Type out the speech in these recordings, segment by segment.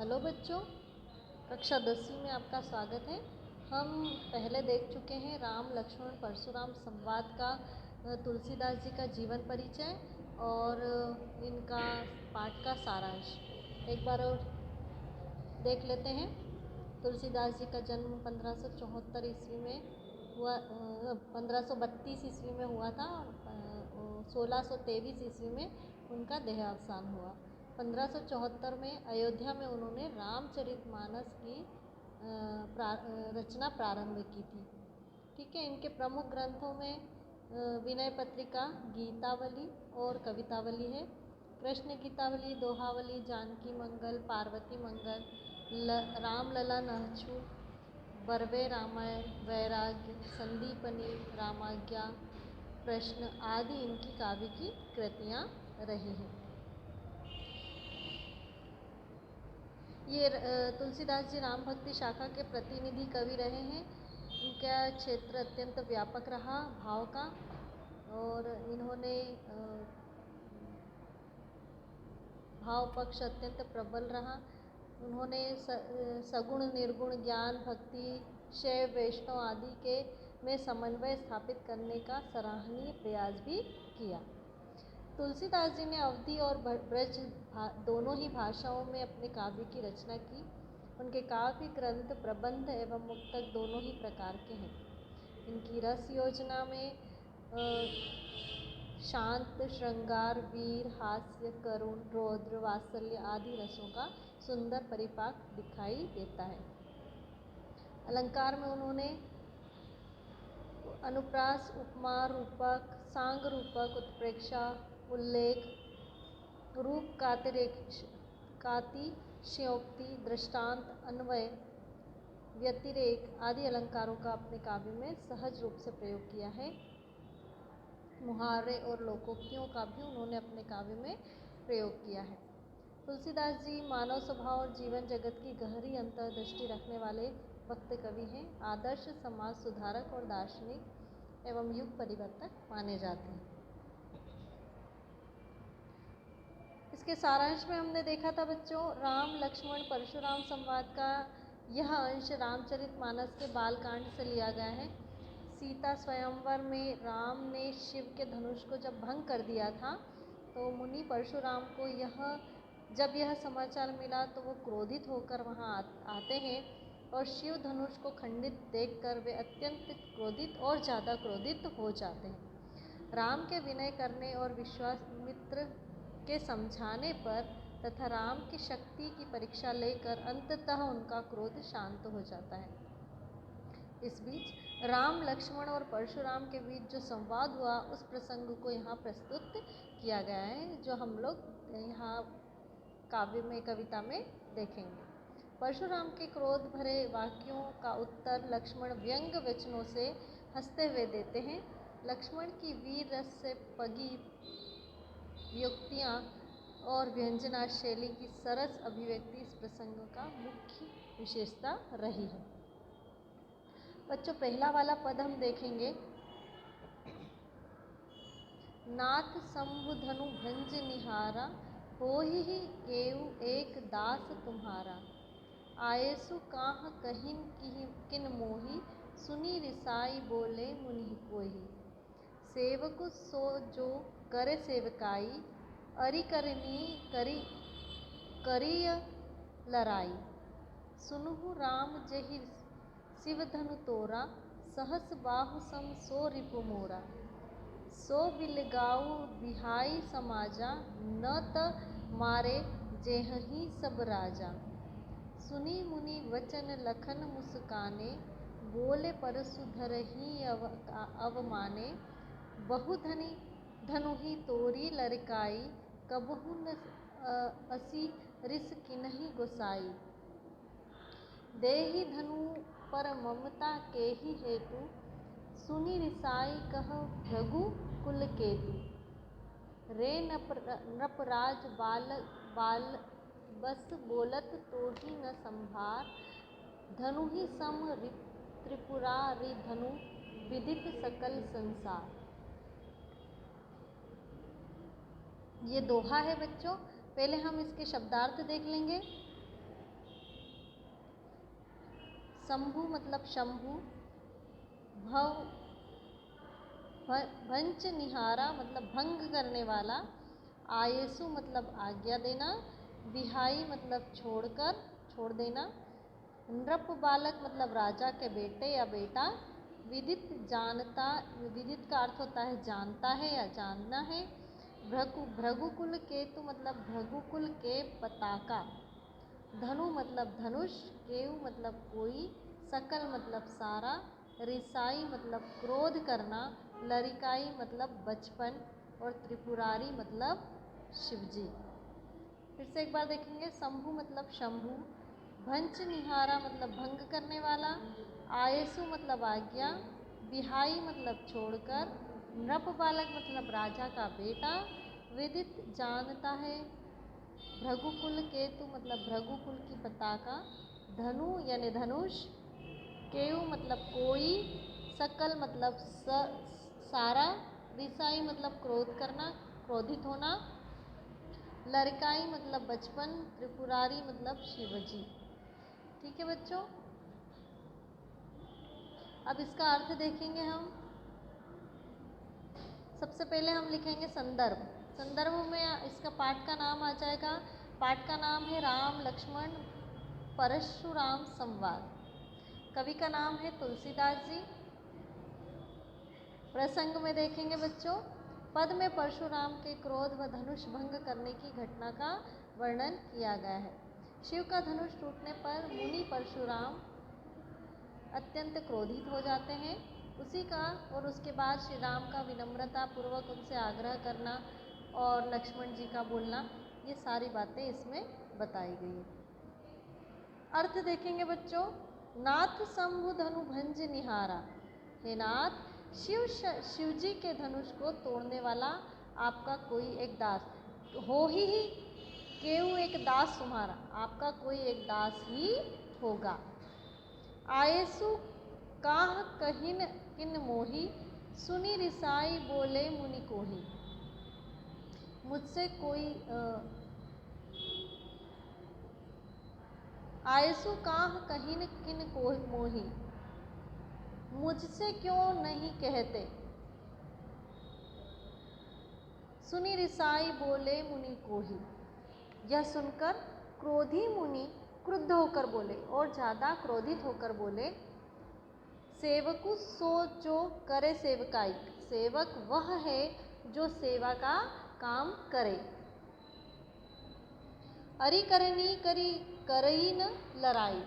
Hello बच्चों, कक्षा 10वीं में आपका स्वागत है। हम पहले देख चुके हैं राम लक्ष्मण परशुराम संवाद का तुलसीदास जी का जीवन परिचय और इनका पाठ का सारांश एक बार और देख लेते हैं। तुलसीदास जी का जन्म 1574 ईस्वी में हुआ, 1532 ईस्वी में हुआ था और 1623 ईस्वी में उनका देहावसान हुआ। 1574 में अयोध्या में उन्होंने रामचरितमानस की रचना प्रारंभ की थी। ठीक है, इनके प्रमुख ग्रंथों में विनय पत्रिका, गीतावली और कवितावली है। कृष्ण गीतावली, दोहावली, जानकी मंगल, पार्वती मंगल, रामलला नहछु, बरवे रामायण, वैराग्य, संदीपनी, रामाज्ञा, प्रश्न आदि इनकी काव्य की कृतियाँ रही हैं। ये तुलसीदास जी राम भक्ति शाखा के प्रतिनिधि कवि रहे हैं। इनका क्षेत्र अत्यंत व्यापक रहा भाव का, और इन्होंने भाव पक्ष अत्यंत प्रबल रहा। उन्होंने सगुण निर्गुण ज्ञान भक्ति शैव वैष्णव आदि के में समन्वय स्थापित करने का सराहनीय प्रयास भी किया। तुलसीदास जी ने अवधी और ब्रज दोनों ही भाषाओं में अपने काव्य की रचना की। उनके काव्य ग्रंथ प्रबंध एवं मुक्तक दोनों ही प्रकार के हैं। इनकी रस योजना में शांत, श्रृंगार, वीर, हास्य, करुण, रौद्र, वात्सल्य आदि रसों का सुंदर परिपाक दिखाई देता है। अलंकार में उन्होंने अनुप्रास, उपमा, रूपक, सांग रूपक, उत्प्रेक्षा, उल्लेख, रूप, कातिशयोक्ति, दृष्टांत, अन्वय, व्यतिरेक आदि अलंकारों का अपने काव्य में सहज रूप से प्रयोग किया है। मुहावरे और लोकोक्तियों का भी उन्होंने अपने काव्य में प्रयोग किया है। तुलसीदास जी मानव स्वभाव और जीवन जगत की गहरी अंतर्दृष्टि रखने वाले भक्त कवि हैं। आदर्श समाज सुधारक और दार्शनिक एवं युग परिवर्तक माने जाते हैं। इसके सारांश में हमने देखा था बच्चों, राम लक्ष्मण परशुराम संवाद का यह अंश रामचरितमानस के बालकांड से लिया गया है। सीता स्वयंवर में राम ने शिव के धनुष को जब भंग कर दिया था, तो मुनि परशुराम को जब यह समाचार मिला तो वो क्रोधित होकर वहाँ आते हैं और शिव धनुष को खंडित देखकर वे अत्यंत क्रोधित और ज़्यादा क्रोधित हो जाते हैं। राम के विनय करने और विश्वामित्र के समझाने पर तथा राम की शक्ति की परीक्षा लेकर अंततः उनका क्रोध शांत हो जाता है। इस बीच राम, लक्ष्मण और परशुराम के बीच जो संवाद हुआ उस प्रसंग को यहाँ प्रस्तुत किया गया है, जो हम लोग यहाँ काव्य में, कविता में देखेंगे। परशुराम के क्रोध भरे वाक्यों का उत्तर लक्ष्मण व्यंग वचनों से हंसते हुए देते हैं। लक्ष्मण की वीर रस से पगी युक्तियाँ और व्यंजना शैली की सरस अभिव्यक्ति इस प्रसंग का मुख्य विशेषता रही है। बच्चों, पहला वाला पद हम देखेंगे। नाथ शंभु धनु भंज निहारा, होहि केउ एक दास तुम्हारा। आयसु काह कहिन किन मोहि, सुनी रिसाई बोले मुनि कोहि। सेवकु सो जो करे सेवकाई, अरि करनी करिय लराई। सुनहु राम जहि शिव धनु तोरा, सहस बाहु सम सो रिपु मोरा। सो बिलगाऊ बिहाई समाजा, न त मारे जेहहि सब राजा। सुनी मुनि वचन लखन मुस्काने, बोले परसु धरहि अवमाने। बहु धनु ही तोरी लरकाई, कबहु न असी रिस किन्हि गोसाई। देहि धनु पर ममता केहि हेतु, सुनि रिसाई कह भृगु कुल केतु। रे नृपराज बाल बस बोलत तोहि न संभार, धनु ही सम त्रिपुरारि धनु, विदित सकल संसार। ये दोहा है बच्चों। पहले हम इसके शब्दार्थ देख लेंगे। शंभु मतलब शंभु, भव भंच निहारा मतलब भंग करने वाला, आयेसु मतलब आज्ञा देना, विहाई मतलब छोड़कर, छोड़ देना, नृप बालक मतलब राजा के बेटे या बेटा, विदित जानता, विदित का अर्थ होता है जानता है या जानना है, भृगुकुल केतु मतलब भृगुकुल के पताका, धनु मतलब धनुष, केयु मतलब कोई, सकल मतलब सारा, रिसाई मतलब क्रोध करना, लरिकाई मतलब बचपन और त्रिपुरारी मतलब शिवजी। फिर से एक बार देखेंगे। शंभु मतलब शंभु, भंच निहारा मतलब भंग करने वाला, आयेसु मतलब आज्ञा, विहाई मतलब छोड़कर, नृप बालक मतलब राजा का बेटा, विदित जानता है, भृगुकुल केतु मतलब भृगुकुल की पताका, धनु यानी धनुष, केयु मतलब कोई, सकल मतलब सारा, रिसाई मतलब क्रोध करना, क्रोधित होना, लड़काई मतलब बचपन, त्रिपुरारी मतलब शिवजी। ठीक है बच्चों, अब इसका अर्थ देखेंगे हम। सबसे पहले हम लिखेंगे संदर्भ। संदर्भ में इसका पाठ का नाम आ जाएगा, पाठ का नाम है राम लक्ष्मण परशुराम संवाद। कवि का नाम है तुलसीदास जी। प्रसंग में देखेंगे बच्चों, पद में परशुराम के क्रोध व धनुष भंग करने की घटना का वर्णन किया गया है। शिव का धनुष टूटने पर मुनि परशुराम अत्यंत क्रोधित हो जाते हैं। उसी का और उसके बाद श्री राम का विनम्रता पूर्वक उनसे आग्रह करना और लक्ष्मण जी का बोलना, ये सारी बातें इसमें बताई गई है। अर्थ देखेंगे बच्चों, नाथ शंभु धनु भंज निहारा, हे नाथ शिव जी के धनुष को तोड़ने वाला आपका कोई एक दास हो ही केवु एक दास तुम्हारा, आपका कोई एक दास ही होगा। आयेसु काह कहिन किन मोही, सुनी रिसाई बोले मुनि कोही। मुझसे कोई आयेसु काह कहिन किन मोही, मुझसे क्यों नहीं कहते, सुनी रिसाई बोले मुनि कोही। यह सुनकर क्रोधी मुनि क्रुद्ध होकर बोले और ज़्यादा क्रोधित होकर बोले, सेवकु सो जो करे सेवकाई, सेवक वह है जो सेवा का काम करे। अरि करनी करी करई न लड़ाई,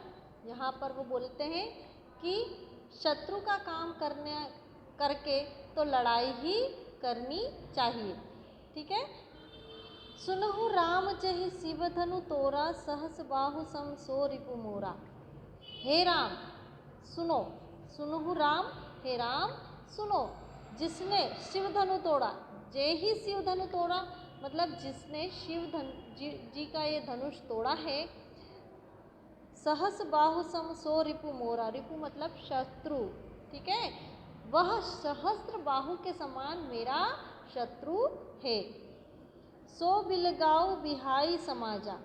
यहाँ पर वो बोलते हैं कि शत्रु का काम करके तो लड़ाई ही करनी चाहिए। ठीक है। सुनहु राम जहि शिव धनु तोरा, सहस बाहु सम सो रिपु मोरा। हे राम सुनो, सुनहु राम, हे राम सुनो, जिसने शिव धनु तोड़ा, जे ही शिव धनु तोड़ा मतलब जिसने शिव जी का ये धनुष तोड़ा है। सहस बाहु सम सो रिपु मोरा, रिपु मतलब शत्रु। ठीक है, वह सहस्त्र बाहु के समान मेरा शत्रु है। सो बिलगाऊ बिहाई समाजा,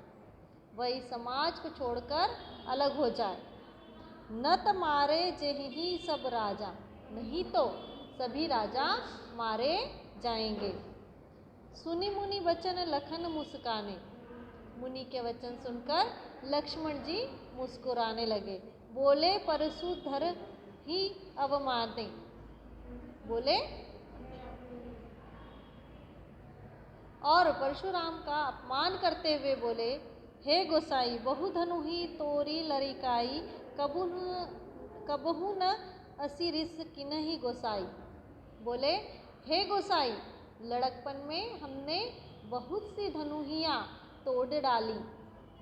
वही समाज को छोड़कर अलग हो जाए। न त मारे जेहि सब राजा, नहीं तो सभी राजा मारे जाएंगे। सुनी मुनि वचन लखन मुस्काने, मुनि के वचन सुनकर लक्ष्मण जी मुस्कुराने लगे। बोले परशु धर ही अवमाने, बोले और परशुराम का अपमान करते हुए बोले, हे गोसाई बहु धनु ही तोरी लरिकाई, कबहु न असी रिस किन्ही गोसाई। बोले हे गोसाई, लड़कपन में हमने बहुत सी धनुहियाँ तोड़ डाली,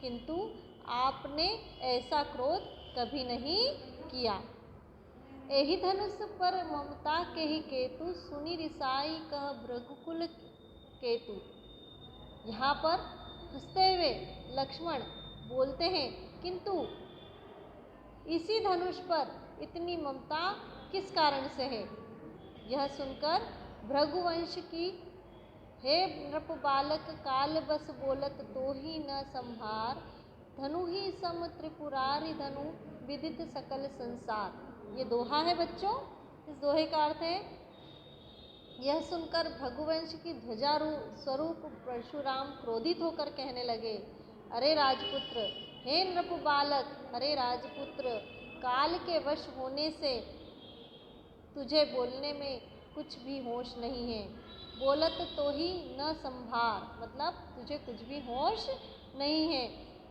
किंतु आपने ऐसा क्रोध कभी नहीं किया। एहि धनुष पर ममता के ही केतु, सुनी रिसाई कह भृगुकुल केतु। यहाँ पर हंसते हुए लक्ष्मण बोलते हैं, किंतु इसी धनुष पर इतनी ममता किस कारण से है। यह सुनकर भृगुवंश की, हे नृप बालक काल बस बोलत तो ही न संभार, धनु ही सम त्रिपुरारि धनु विदित सकल संसार। ये दोहा है बच्चों। इस दोहे का अर्थ है, यह सुनकर भगुवंश की ध्वजा स्वरूप परशुराम क्रोधित होकर कहने लगे, अरे राजपुत्र, हे नृप बालक, अरे राजपुत्र, काल के वश होने से तुझे बोलने में कुछ भी होश नहीं है। बोलत तो ही न संभार, मतलब तुझे कुछ भी होश नहीं है।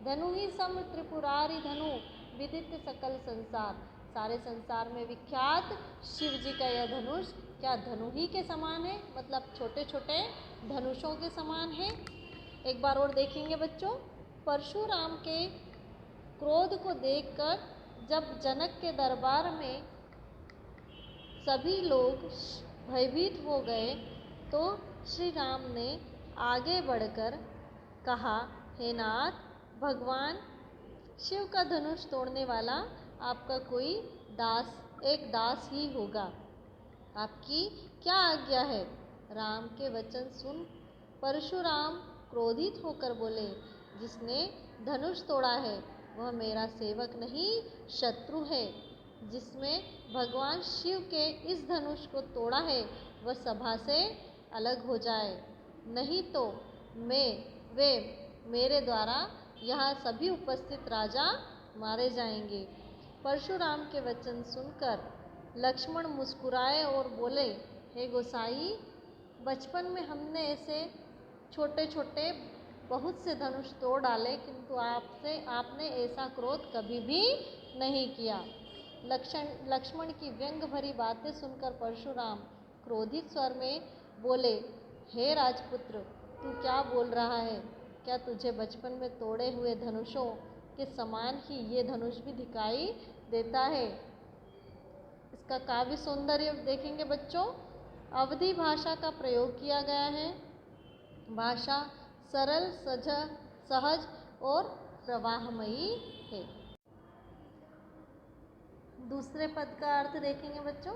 धनु ही सम त्रिपुरारि धनु विदित सकल संसार। सारे संसार में विख्यात शिव जी का यह धनुष क्या धनु ही के समान है, मतलब छोटे छोटे धनुषों के समान है। एक बार और देखेंगे बच्चों। परशुराम के क्रोध को देखकर जब जनक के दरबार में सभी लोग भयभीत हो गए तो श्री राम ने आगे बढ़कर कहा, हे नाथ, भगवान शिव का धनुष तोड़ने वाला आपका कोई एक दास ही होगा। आपकी क्या आज्ञा है? राम के वचन सुन परशुराम क्रोधित होकर बोले, जिसने धनुष तोड़ा है वह मेरा सेवक नहीं शत्रु है। जिसमें भगवान शिव के इस धनुष को तोड़ा है वह सभा से अलग हो जाए, नहीं तो वे मेरे द्वारा यहाँ सभी उपस्थित राजा मारे जाएंगे। परशुराम के वचन सुनकर लक्ष्मण मुस्कुराए और बोले, हे गोसाई, बचपन में हमने ऐसे छोटे छोटे बहुत से धनुष तोड़ डाले, किंतु आपने ऐसा क्रोध कभी भी नहीं किया। लक्ष्मण की व्यंग भरी बातें सुनकर परशुराम क्रोधित स्वर में बोले, हे राजपुत्र, तू क्या बोल रहा है? क्या तुझे बचपन में तोड़े हुए धनुषों के समान ही ये धनुष भी दिखाई देता है? इसका काव्य सौंदर्य देखेंगे बच्चों। अवधी भाषा का प्रयोग किया गया है। भाषा सरल, सहज और प्रवाहमयी है। दूसरे पद का अर्थ देखेंगे बच्चों।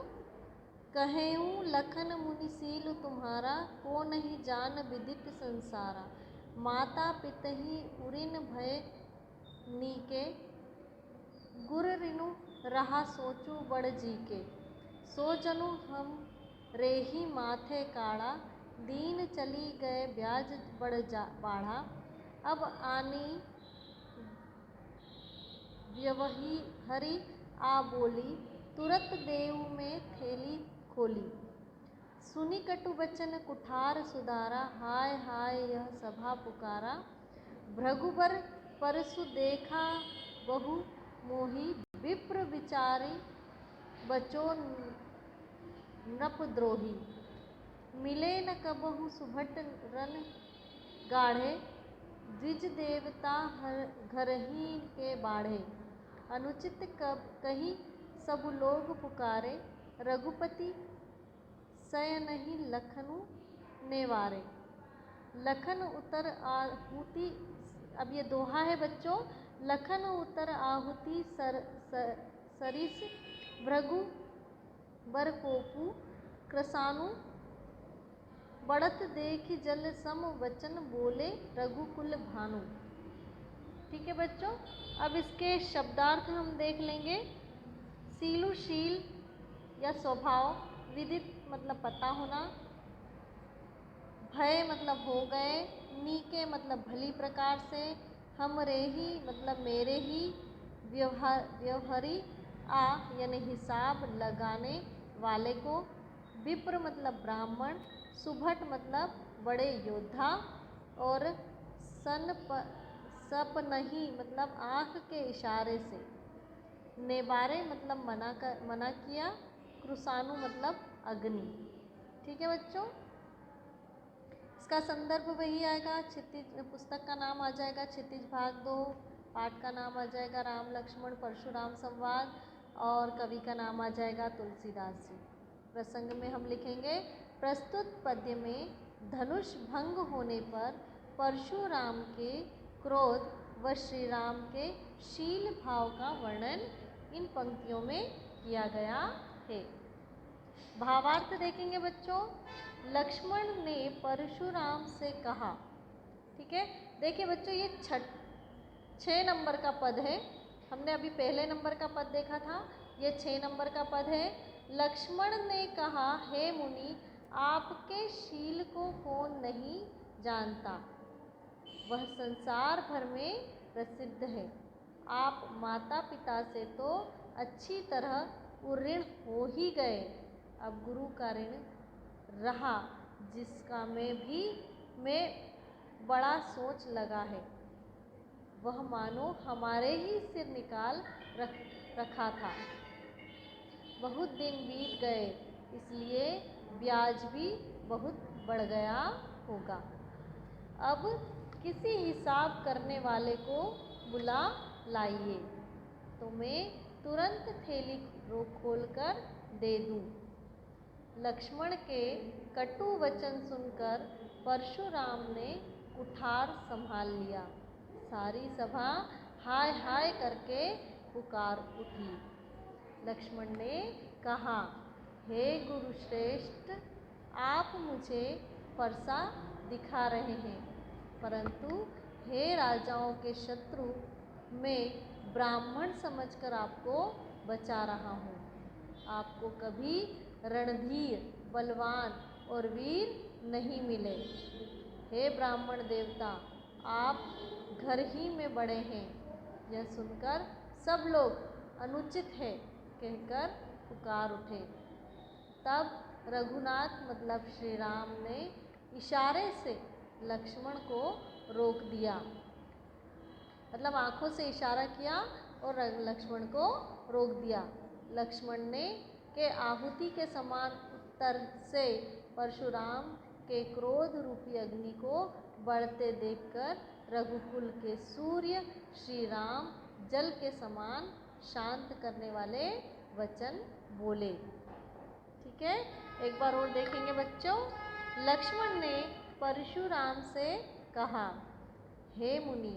कहेऊँ लखन मुनिशील तुम्हारा, को नहीं जान विदित संसारा। माता पितहि उरिन भय नीके, गुर रिनु रहा सोचू बड़ जी के। सो जनु हम रेही माथे काढ़ा, दीन चली गए ब्याज बाढ़ा। अब आनी व्यवही हरि आ बोली, तुरत देव में थैली खोली। सुनी कटु बचन कुठार सुधारा, हाय हाय यह सभा पुकारा। भृगुबर परसु देखा बहु मोही, विप्र विचारी बचो नृपद्रोही। मिले न कबहु सुभट रन गाढ़े, द्विज देवता घरही के बाढ़े। अनुचित कही सब लोग पुकारे, रघुपति सयनहि लखनु नेवारे। लखन उतर आहुति, अब ये दोहा है बच्चों। लखन उतर आहुति सरिस, भृगु बर कोपु कृसानु। बढ़त देखि जल सम वचन, बोले रघुकुल भानु। ठीक है बच्चों। अब इसके शब्दार्थ हम देख लेंगे। शीलुशील या स्वभाव, विदित मतलब पता होना, भय मतलब हो गए, नीके मतलब भली प्रकार से, हमरे ही मतलब मेरे ही, व्यवहारी आ यानी हिसाब लगाने वाले को, विप्र मतलब ब्राह्मण, सुभट मतलब बड़े योद्धा, और सपनही मतलब आँख के इशारे से, नेबारे मतलब मना किया, कृसानु मतलब अग्नि। ठीक है बच्चों। इसका संदर्भ वही आएगा। क्षितिज पुस्तक का नाम आ जाएगा क्षितिज भाग 2, पाठ का नाम आ जाएगा राम लक्ष्मण परशुराम संवाद, और कवि का नाम आ जाएगा तुलसीदास जी। प्रसंग में हम लिखेंगे, प्रस्तुत पद्य में धनुष भंग होने पर परशुराम के क्रोध व श्री राम के शील भाव का वर्णन इन पंक्तियों में किया गया है। भावार्थ देखेंगे बच्चों। लक्ष्मण ने परशुराम से कहा, ठीक है, देखिए बच्चों, ये 6 नंबर का पद है। हमने अभी पहले नंबर का पद देखा था, ये 6 नंबर का पद है। लक्ष्मण ने कहा, हे मुनि, आपके शील को कौन नहीं जानता, वह संसार भर में प्रसिद्ध है। आप माता पिता से तो अच्छी तरह ऋण हो ही गए, अब गुरु का ऋण रहा जिसका मैं बड़ा सोच लगा है, वह मानो हमारे ही सिर निकाल रखा था। बहुत दिन बीत गए, इसलिए ब्याज भी बहुत बढ़ गया होगा। अब किसी हिसाब करने वाले को बुला लाइए, तो मैं तुरंत थैली खोलकर दे दूं। लक्ष्मण के कटु वचन सुनकर परशुराम ने कुठार संभाल लिया। सारी सभा हाय हाय करके पुकार उठी। लक्ष्मण ने कहा, हे गुरुश्रेष्ठ, आप मुझे फरसा दिखा रहे हैं, परंतु हे राजाओं के शत्रु, मैं ब्राह्मण समझकर आपको बचा रहा हूँ। आपको कभी रणधीर, बलवान और वीर नहीं मिले। हे ब्राह्मण देवता, आप घर ही में बड़े हैं। यह सुनकर सब लोग अनुचित है कहकर पुकार उठे। तब रघुनाथ मतलब श्री राम ने इशारे से लक्ष्मण को रोक दिया, मतलब आंखों से इशारा किया और लक्ष्मण को रोक दिया। लक्ष्मण ने के आहुति के समान उत्तर से परशुराम के क्रोध रूपी अग्नि को बढ़ते देखकर रघुकुल के सूर्य श्री राम जल के समान शांत करने वाले वचन बोले। ठीक है, एक बार और देखेंगे बच्चों। लक्ष्मण ने परशुराम से कहा, हे मुनि,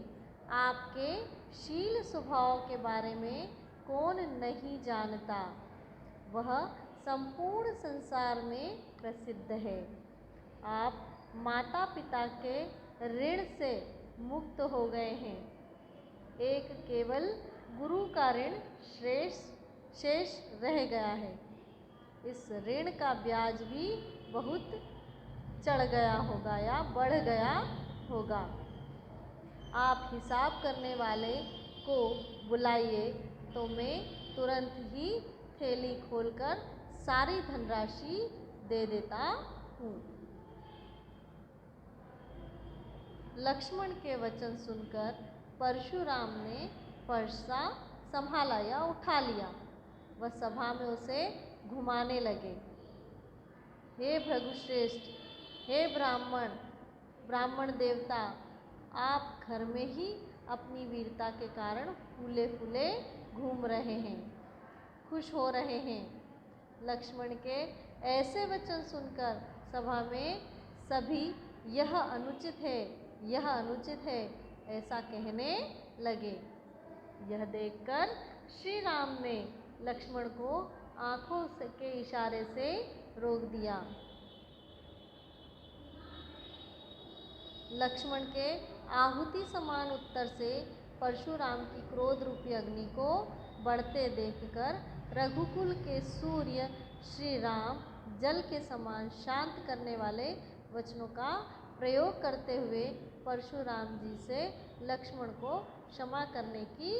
आपके शील स्वभाव के बारे में कौन नहीं जानता, वह संपूर्ण संसार में प्रसिद्ध है। आप माता पिता के ऋण से मुक्त हो गए हैं। एक केवल गुरु का ऋण शेष रह गया है। इस ऋण का ब्याज भी बहुत चढ़ गया होगा या बढ़ गया होगा। आप हिसाब करने वाले को बुलाइए, तो मैं तुरंत ही थैली खोलकर सारी धनराशि दे देता हूँ। लक्ष्मण के वचन सुनकर परशुराम ने फरसा संभाला या उठा लिया। वह सभा में उसे घुमाने लगे। हे भृगुश्रेष्ठ, हे ब्राह्मण देवता, आप घर में ही अपनी वीरता के कारण फूले फूले घूम रहे हैं, खुश हो रहे हैं। लक्ष्मण के ऐसे वचन सुनकर सभा में सभी यह अनुचित है ऐसा कहने लगे। यह देखकर श्री राम ने लक्ष्मण को आंखों के इशारे से रोक दिया। लक्ष्मण के आहुति समान उत्तर से परशुराम की क्रोध रूपी अग्नि को बढ़ते देखकर रघुकुल के सूर्य श्री राम जल के समान शांत करने वाले वचनों का प्रयोग करते हुए परशुराम जी से लक्ष्मण को क्षमा करने की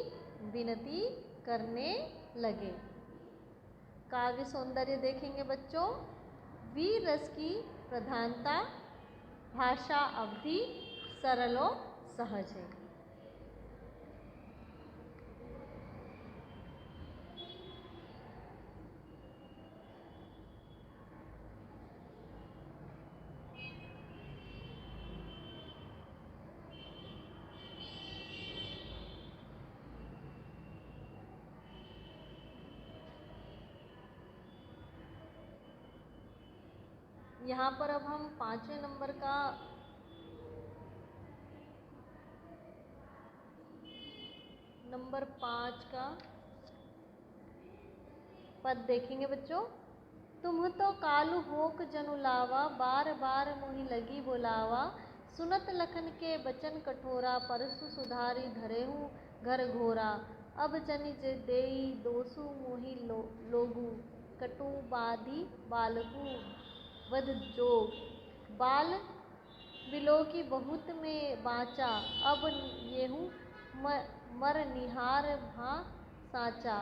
विनती करने लगे। काव्य सौंदर्य देखेंगे बच्चों। वीर रस की प्रधानता, भाषा अवधि सरल और सहज है। यहाँ पर अब हम 5वें नंबर का नंबर 5 का पद देखेंगे बच्चों। तुम तो कालू होक जनु लावा, बार बार मुहि लगी बुलावा, सुनत लखन के बचन कठोरा, परसु सुधारी धरेहु घर घोरा। अब जनि जे देई दोसु मोहि लोगु, कटु बाधी बालकु वध जोग। बाल बिलोकी बहुत में बाचा, अब येहू मर निहार भा साचा।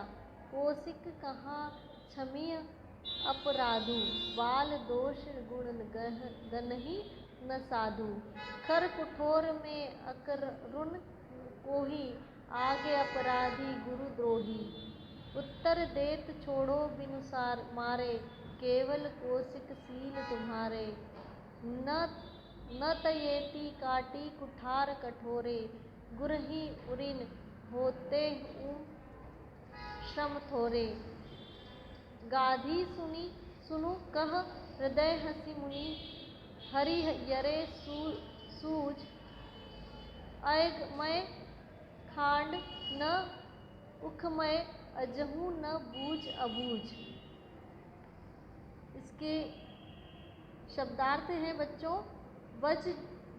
कोशिक कहाँ क्षमिय अपराधु, बाल दोष गुण गनहि न साधु। खर कुठोर में अकरुण कोही, आगे अपराधी गुरु द्रोही। उत्तर देत छोड़ो बिनु मारे, केवल कोशिक सील तुम्हारे। न तयेति काटी कुठार कठोरे, गुरहि उरिन होते श्रम थोरे। गाधी सुनु कह हृदय हसी मुनि, हरि यरे सूझ अयगमय खांड न उखमय, अजहू न बूझ अबूझ। इसके शब्दार्थ हैं बच्चों,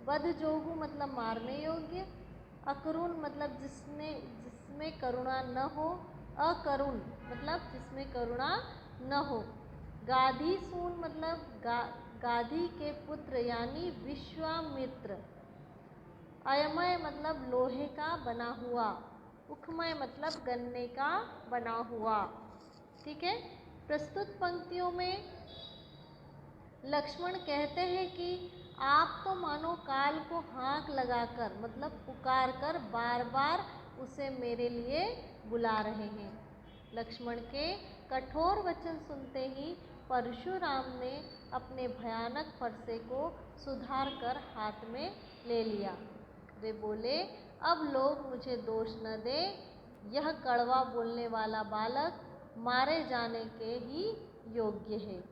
वध जोगु मतलब मारने योग्य, अकरुण मतलब जिसमें करुणा न हो, अकरुण मतलब जिसमें करुणा न हो। गाधी सून मतलब गाधी के पुत्र यानी विश्वामित्र। अयमय मतलब लोहे का बना हुआ, उखमय मतलब गन्ने का बना हुआ। ठीक है। प्रस्तुत पंक्तियों में लक्ष्मण कहते हैं कि आप तो मानो काल को हाँक लगाकर मतलब पुकार कर बार बार उसे मेरे लिए बुला रहे हैं। लक्ष्मण के कठोर वचन सुनते ही परशुराम ने अपने भयानक फरसे को सुधार कर हाथ में ले लिया। वे बोले, अब लोग मुझे दोष न दे, यह कड़वा बोलने वाला बालक मारे जाने के ही योग्य है।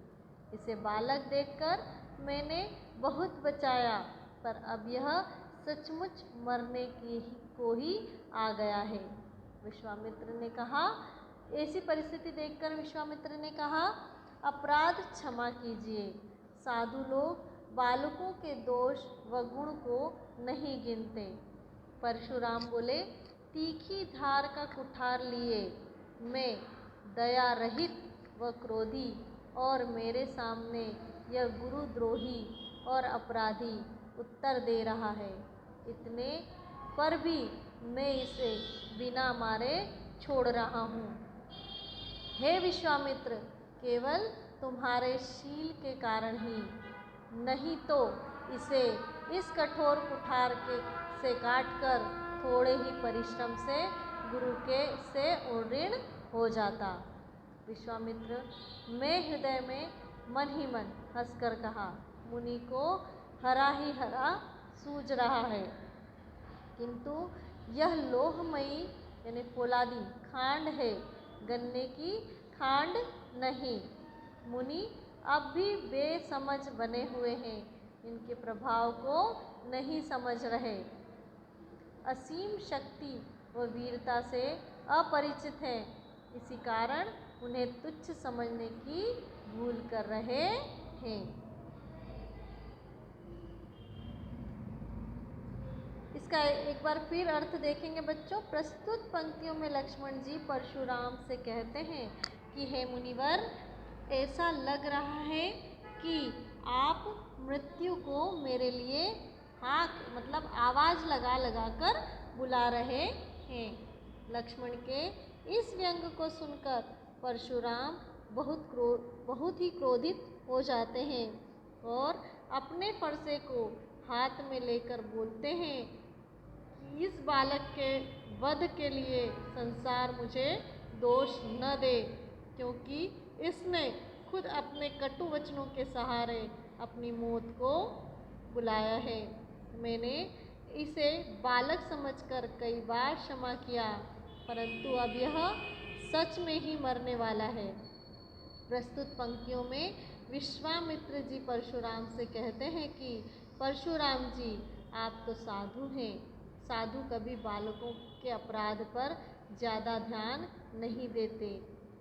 इसे बालक देखकर मैंने बहुत बचाया, पर अब यह सचमुच मरने को ही आ गया है। विश्वामित्र ने कहा, ऐसी परिस्थिति देखकर विश्वामित्र ने कहा, अपराध क्षमा कीजिए। साधु लोग बालकों के दोष व गुण को नहीं गिनते। परशुराम बोले, तीखी धार का कुठार लिए मैं दया रहित व क्रोधी और मेरे सामने यह गुरुद्रोही और अपराधी उत्तर दे रहा है। इतने पर भी मैं इसे बिना मारे छोड़ रहा हूँ। हे विश्वामित्र, केवल तुम्हारे शील के कारण ही, नहीं तो इसे इस कठोर कुठार से काटकर थोड़े ही परिश्रम से गुरु से उऋण हो जाता। विश्वामित्र मैं हृदय में मन ही मन हंसकर कहा, मुनि को हरा ही हरा सूझ रहा है, किंतु यह लोहमयी यानी फौलादी खांड है, गन्ने की खांड नहीं। मुनि अब भी बेसमझ बने हुए हैं, इनके प्रभाव को नहीं समझ रहे, असीम शक्ति व वीरता से अपरिचित हैं, इसी कारण उन्हें तुच्छ समझने की भूल कर रहे हैं। इसका एक बार फिर अर्थ देखेंगे बच्चों। प्रस्तुत पंक्तियों में लक्ष्मण जी परशुराम से कहते हैं कि हे मुनिवर, ऐसा लग रहा है कि आप मृत्यु को मेरे लिए हाँक मतलब आवाज़ लगा लगा कर बुला रहे हैं। लक्ष्मण के इस व्यंग को सुनकर परशुराम बहुत ही क्रोधित हो जाते हैं और अपने फरसे को हाथ में लेकर बोलते हैं कि इस बालक के वध के लिए संसार मुझे दोष न दे, क्योंकि इसने खुद अपने कटु वचनों के सहारे अपनी मौत को बुलाया है। मैंने इसे बालक समझकर कई बार क्षमा किया, परंतु अब यह सच में ही मरने वाला है। प्रस्तुत पंक्तियों में विश्वामित्र जी परशुराम से कहते हैं कि परशुराम जी, आप तो साधु हैं, साधु कभी बालकों के अपराध पर ज़्यादा ध्यान नहीं देते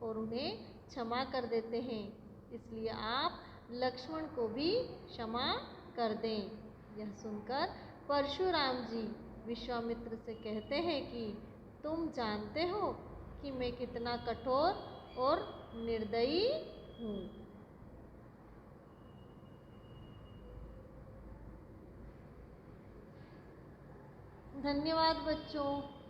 और उन्हें क्षमा कर देते हैं, इसलिए आप लक्ष्मण को भी क्षमा कर दें। यह सुनकर परशुराम जी विश्वामित्र से कहते हैं कि तुम जानते हो कि मैं कितना कठोर और निर्दयी हूँ। धन्यवाद बच्चों।